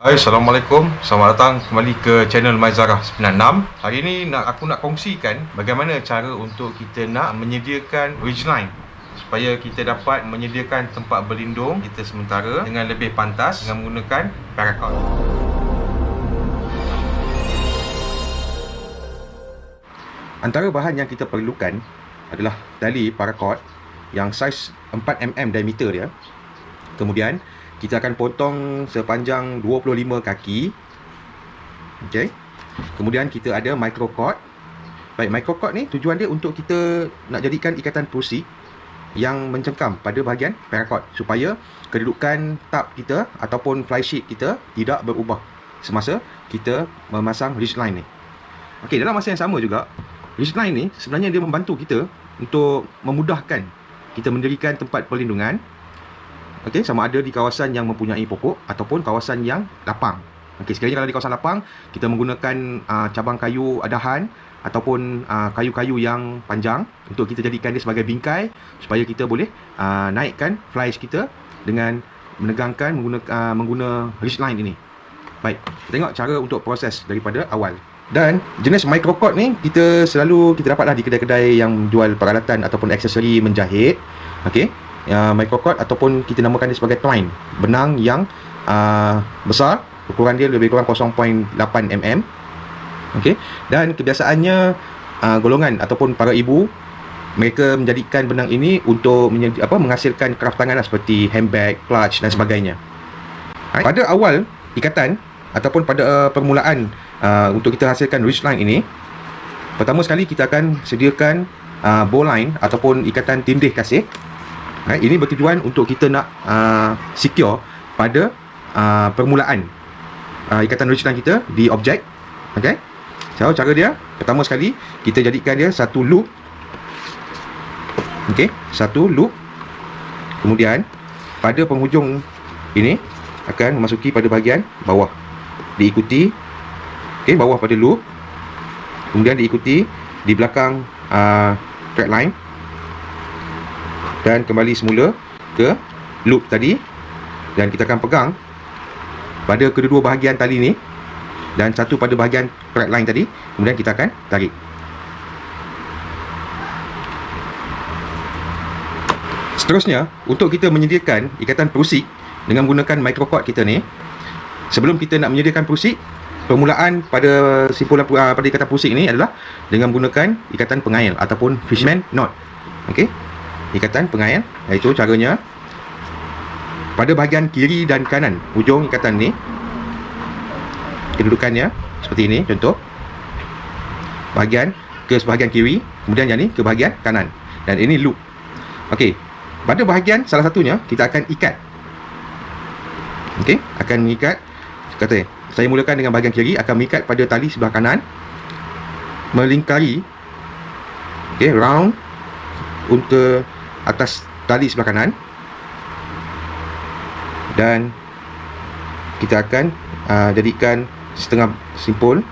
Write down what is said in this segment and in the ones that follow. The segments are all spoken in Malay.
Hai, Assalamualaikum. Selamat datang kembali ke channel Maizarah 96. Hari ini aku nak kongsikan bagaimana cara untuk kita nak menyediakan ridgeline supaya kita dapat menyediakan tempat berlindung kita sementara dengan lebih pantas dengan menggunakan paracord. Antara bahan yang kita perlukan adalah tali paracord yang saiz 4mm diameter dia. Kemudian kita akan potong sepanjang 25 kaki. Okey. Kemudian kita ada microcord. Baik, microcord ni tujuan dia untuk kita nak jadikan ikatan pusik yang mencengkam pada bahagian paracord supaya kedudukan tab kita ataupun flysheet kita tidak berubah semasa kita memasang ridgeline ni. Okey, dalam masa yang sama juga, ridgeline ni sebenarnya dia membantu kita untuk memudahkan kita mendirikan tempat perlindungan. Okey, sama ada di kawasan yang mempunyai pokok ataupun kawasan yang lapang. Okey, sekiranya kalau di kawasan lapang, kita menggunakan cabang kayu adahan ataupun kayu-kayu yang panjang untuk kita jadikan dia sebagai bingkai supaya kita boleh naikkan flies kita dengan menegangkan mengguna ridgeline ini. Baik, kita tengok cara untuk proses daripada awal. Dan jenis microcord ni kita dapatlah di kedai-kedai yang jual peralatan ataupun aksesori menjahit. Okey, microcord ataupun kita namakan dia sebagai twine, benang yang besar, ukuran dia lebih kurang 0.8 mm. Okey, dan kebiasaannya golongan ataupun para ibu, mereka menjadikan benang ini untuk menghasilkan craft tangan seperti handbag, clutch dan sebagainya. Pada awal ikatan ataupun pada permulaan untuk kita hasilkan ridgeline ini, pertama sekali kita akan sediakan bowline ataupun ikatan tindih kasih. Ini bertujuan untuk kita nak secure pada permulaan ikatan ridgeline kita di objek. Okey. So, cara dia, pertama sekali kita jadikan dia satu loop. Okey, satu loop. Kemudian pada penghujung ini akan memasuki pada bahagian bawah. Diikuti, okey, bawah pada loop. Kemudian diikuti di belakang thread line. Dan kembali semula ke loop tadi. Dan kita akan pegang pada kedua bahagian tali ni dan satu pada bahagian thread line tadi. Kemudian kita akan tarik. Seterusnya, untuk kita menyediakan ikatan pusik dengan menggunakan microcord kita ni, sebelum kita nak menyediakan pusik, permulaan pada simpulan pada ikatan pusik ni adalah dengan menggunakan ikatan pengail ataupun fisherman knot. Okey, ikatan pengail, iaitu caranya pada bahagian kiri dan kanan hujung ikatan ni, kedudukannya seperti ini. Contoh, bahagian ke sebahagian kiri, kemudian yang ni ke bahagian kanan, dan ini loop. Okey, pada bahagian salah satunya kita akan ikat. Okey, akan mengikat. Kata saya mulakan dengan bahagian kiri, akan mengikat pada tali sebelah kanan, melingkari, okey, round untuk atas tali sebelah kanan, dan kita akan jadikan setengah simpul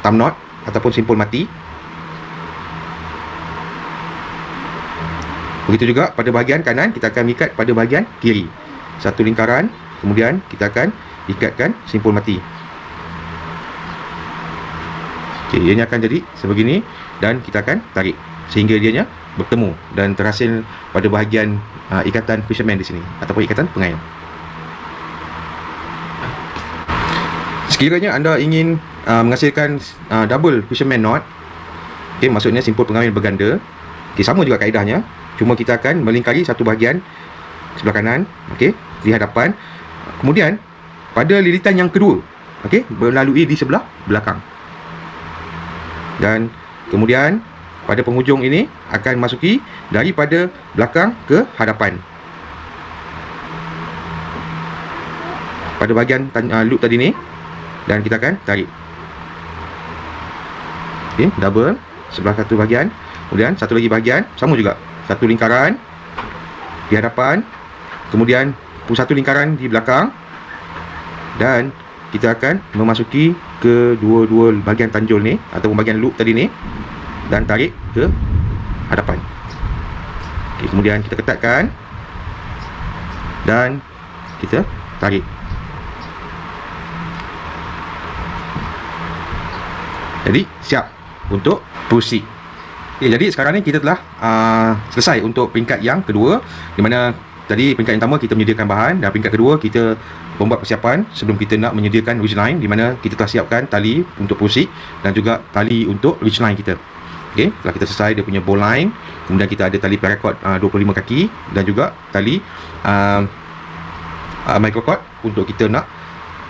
thumb knot ataupun simpul mati. Begitu juga pada bahagian kanan, kita akan ikat pada bahagian kiri satu lingkaran, kemudian kita akan ikatkan simpul mati. Okey, ianya akan jadi sebegini dan kita akan tarik sehingga dianya bertemu dan terhasil pada bahagian ikatan fisherman di sini ataupun ikatan pengail. Sekiranya anda ingin menghasilkan double fisherman knot, okey, maksudnya simpul pengail berganda, okey, sama juga kaedahnya, cuma kita akan melingkari satu bahagian sebelah kanan, okey, di hadapan, kemudian pada lilitan yang kedua, okey, melalui di sebelah belakang, dan kemudian pada penghujung ini akan masuki daripada belakang ke hadapan pada bahagian loop tadi ni, dan kita akan tarik. Okey, double sebelah satu bahagian, kemudian satu lagi bahagian sama juga, satu lingkaran di hadapan, kemudian satu lingkaran di belakang, dan kita akan memasuki ke dua-dua bahagian tanjul ni ataupun bahagian loop tadi ni dan tarik ke hadapan. Okey, kemudian kita ketatkan dan kita tarik. Jadi siap untuk proceed. Okay, jadi sekarang ni kita telah selesai untuk peringkat yang kedua, di mana tadi peringkat yang pertama kita menyediakan bahan, dan peringkat kedua kita membuat persiapan sebelum kita nak menyediakan ridgeline, di mana kita telah siapkan tali untuk proceed dan juga tali untuk ridgeline kita. Okey, setelah kita selesai dia punya bowl line, kemudian kita ada tali paracord 25 kaki dan juga tali microcord untuk kita nak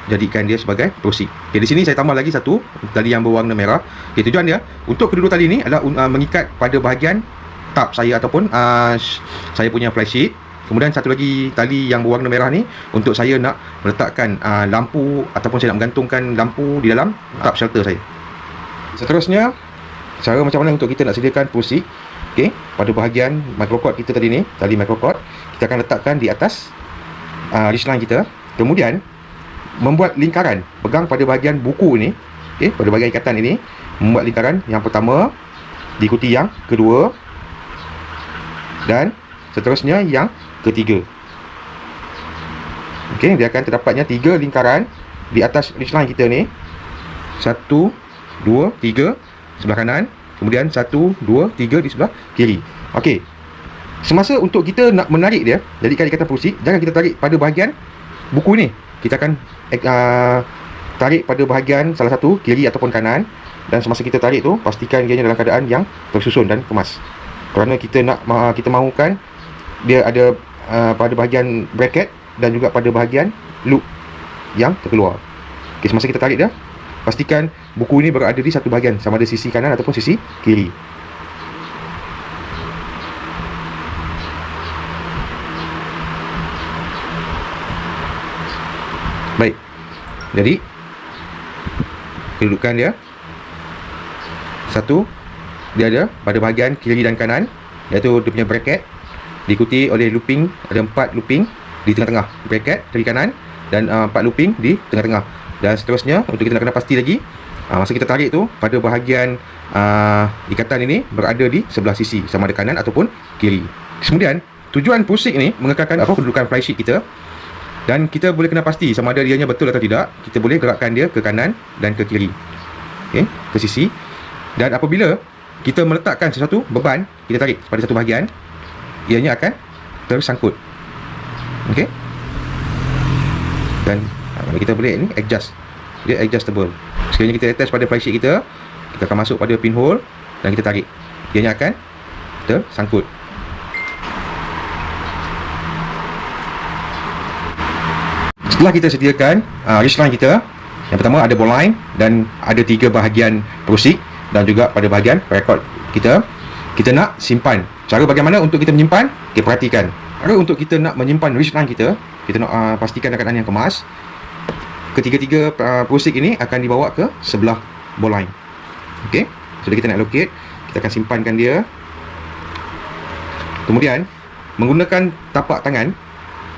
jadikan dia sebagai proceed. Okay, di sini saya tambah lagi satu tali yang berwarna merah. Okay, tujuan dia untuk kedua tali ni adalah mengikat pada bahagian tab saya ataupun saya punya flysheet. Kemudian satu lagi tali yang berwarna merah ni untuk saya nak meletakkan lampu ataupun saya nak menggantungkan lampu di dalam tab shelter saya. Seterusnya, cara macam mana untuk kita nak sediakan proceed. Okay, pada bahagian microcord kita tadi ni, tali microcord kita akan letakkan di atas ridgeline kita. Kemudian membuat lingkaran, pegang pada bahagian buku ni, okay, pada bahagian ikatan ini, membuat lingkaran yang pertama, diikuti yang kedua, dan seterusnya yang ketiga. Okay, dia akan terdapatnya 3 lingkaran di atas ridgeline kita ni. 1, 2, 3 sebelah kanan, kemudian 1, 2, 3 di sebelah kiri. Okay, semasa untuk kita nak menarik dia, jadikan ikatan proceed, jangan kita tarik pada bahagian buku ni. Kita akan tarik pada bahagian salah satu, kiri ataupun kanan, dan semasa kita tarik tu pastikan ianya dalam keadaan yang tersusun dan kemas, kerana kita mahukan dia ada pada bahagian bracket dan juga pada bahagian loop yang terkeluar. Okay, semasa kita tarik dia, pastikan buku ini berada di satu bahagian, sama ada sisi kanan ataupun sisi kiri. Baik, jadi kedudukan dia, satu, dia ada pada bahagian kiri dan kanan, iaitu dia punya bracket, diikuti oleh looping, ada 4 looping di tengah-tengah bracket kiri kanan, dan 4 looping di tengah-tengah. Dan seterusnya, untuk kita nak kena pasti lagi, masa kita tarik tu, pada bahagian ikatan ini berada di sebelah sisi, sama ada kanan ataupun kiri. Kemudian, tujuan proceed ni mengekalkan kedudukan flysheet kita, dan kita boleh kena pasti sama ada dianya betul atau tidak. Kita boleh gerakkan dia ke kanan dan ke kiri, okay, ke sisi. Dan apabila kita meletakkan sesuatu beban, kita tarik pada satu bahagian, ianya akan tersangkut. Okay, dan kita boleh ni adjust, dia adjustable. Sekiranya kita attach pada flysheet kita, kita akan masuk pada pinhole dan kita tarik, ianya akan tersangkut. Setelah kita sediakan ridgeline kita, yang pertama ada bowl line dan ada 3 bahagian proceed dan juga pada bahagian paracord kita nak simpan. Cara bagaimana untuk kita menyimpan? Okay, perhatikan. Cara untuk kita nak menyimpan ridgeline kita nak pastikan dalam keadaan yang kemas. Ketiga-tiga proceed ini akan dibawa ke sebelah bowl line. Okay, sudah kita nak allocate, kita akan simpankan dia. Kemudian menggunakan tapak tangan,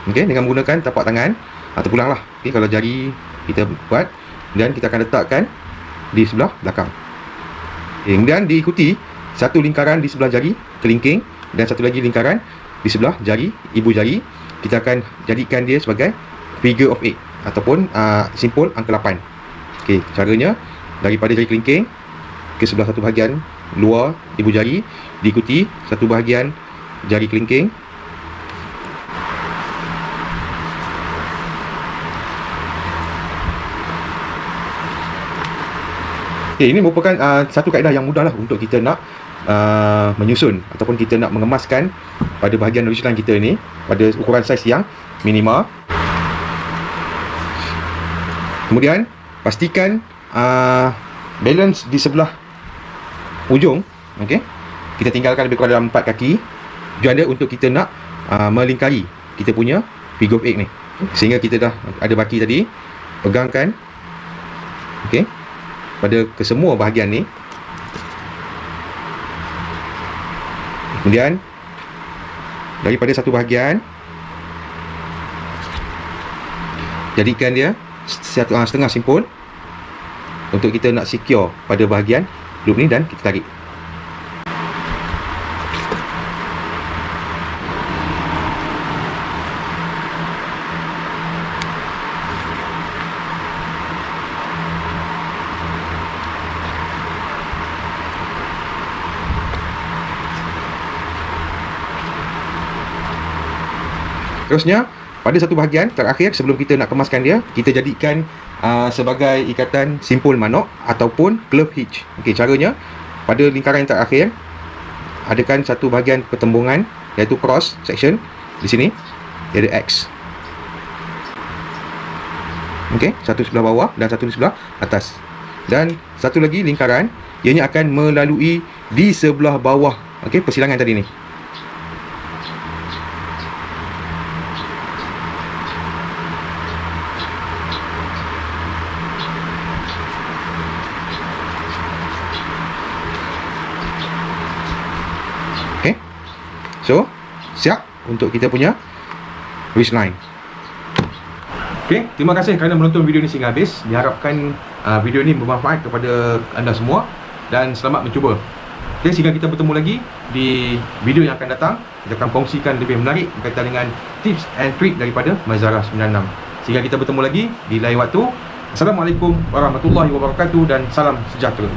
okay, dengan menggunakan tapak tangan terpulang lah, okay, kalau jari kita buat, dan kita akan letakkan di sebelah belakang. Okay, kemudian diikuti satu lingkaran di sebelah jari kelingking dan satu lagi lingkaran di sebelah jari ibu jari. Kita akan jadikan dia sebagai figure of 8 ataupun simpul angka 8. Okay, caranya daripada jari kelingking ke sebelah satu bahagian luar ibu jari, diikuti satu bahagian jari kelingking, okay, ini merupakan satu kaedah yang mudah lah untuk kita nak menyusun ataupun kita nak mengemaskan pada bahagian ridgeline kita ni pada ukuran saiz yang minima. Kemudian pastikan balance di sebelah ujung, okay, kita tinggalkan lebih kurang dalam 4 kaki. Tujuan dia untuk kita nak melingkari kita punya figure of 8 ni, sehingga kita dah ada baki tadi, pegangkan, okay, pada kesemua bahagian ni. Kemudian daripada satu bahagian, jadikan dia setengah simpul untuk kita nak secure pada bahagian loop ni, dan kita tarik. Terusnya, pada satu bahagian terakhir sebelum kita nak kemaskan dia, kita jadikan sebagai ikatan simpul manok ataupun glove hitch. Okey, caranya pada lingkaran yang terakhir adakan satu bahagian pertembungan iaitu cross section di sini, dia ada X. Okey, satu sebelah bawah dan satu di sebelah atas. Dan satu lagi lingkaran, ianya akan melalui di sebelah bawah, okey, persilangan tadi ni. Okey. So, siap untuk kita punya wrist line. Okey, terima kasih kerana menonton video ni sehingga habis. Diharapkan video ni bermanfaat kepada anda semua dan selamat mencuba. Okey, sehingga kita bertemu lagi di video yang akan datang. Kita akan kongsikan lebih menarik berkaitan dengan tips and trick daripada Mazara 96. Sehingga kita bertemu lagi di lain waktu. Assalamualaikum warahmatullahi wabarakatuh dan salam sejahtera.